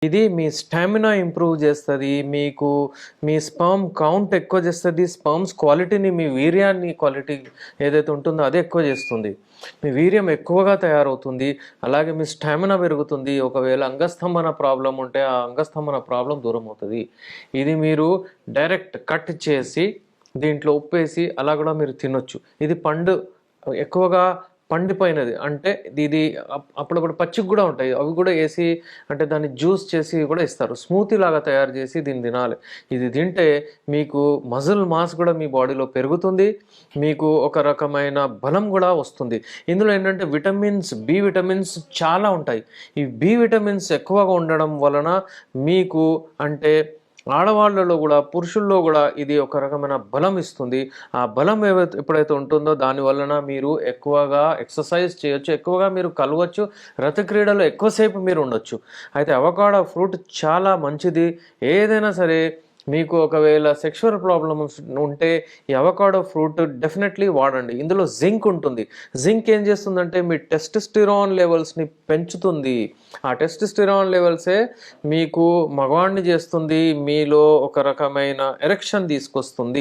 ఇది మీ stamina improve చేస్తది. మీకు మీ స్పెర్మ్ కౌంట్ ఎక్కువ చేస్తది. స్పెర్మ్స్ క్వాలిటీని, మీ వీర్యాన్ని క్వాలిటీ ఏదైతే ఉంటుందో అదే ఎక్కువ చేస్తుంది. మీ వీర్యం ఎక్కువగా తయారవుతుంది. అలాగే మీ స్టామినా పెరుగుతుంది. ఒకవేళ అంగస్తంభన ప్రాబ్లం ఉంటే ఆ అంగస్తంభన ప్రాబ్లం దూరం అవుతుంది. ఇది మీరు డైరెక్ట్ కట్ చేసి దీంట్లో ఉప్పేసి అలా కూడా మీరు తినొచ్చు. ఇది పండు ఎక్కువగా పండిపోయినది అంటే ఇది అప్పుడప్పుడు పచ్చికి కూడా ఉంటాయి. అవి కూడా వేసి అంటే దాన్ని జ్యూస్ చేసి కూడా ఇస్తారు. స్మూతీ లాగా తయారు చేసి దీన్ని తినాలి. ఇది తింటే మీకు మజిల్ మాస్ కూడా మీ బాడీలో పెరుగుతుంది. మీకు ఒక రకమైన బలం కూడా వస్తుంది. ఇందులో ఏంటంటే బి విటమిన్స్ చాలా ఉంటాయి. ఈ బి విటమిన్స్ ఎక్కువగా ఉండడం వలన మీకు అంటే ఆడవాళ్ళలో కూడా పురుషుల్లో కూడా ఇది ఒక రకమైన బలం ఇస్తుంది. ఆ బలం ఎప్పుడైతే ఉంటుందో దాని వలన మీరు ఎక్కువగా ఎక్సర్సైజ్ చేయొచ్చు, ఎక్కువగా మీరు కలవచ్చు, రథక్రీడలో ఎక్కువసేపు మీరు ఉండొచ్చు. అయితే అవకాడో ఫ్రూట్ చాలా మంచిది. ఏదైనా సరే మీకు ఒకవేళ సెక్షువల్ ప్రాబ్లమ్స్ ఉంటే ఈ అవకాడో ఫ్రూట్ డెఫినెట్లీ వాడండి. ఇందులో జింక్ ఉంటుంది. జింక్ ఏం చేస్తుందంటే మీ టెస్టోస్టెరాన్ లెవెల్స్ని పెంచుతుంది. ఆ టెస్టోస్టెరాన్ లెవెల్సే మీకు మగవాణ్ణి చేస్తుంది. మీలో ఒక రకమైన ఎరెక్షన్ తీసుకొస్తుంది.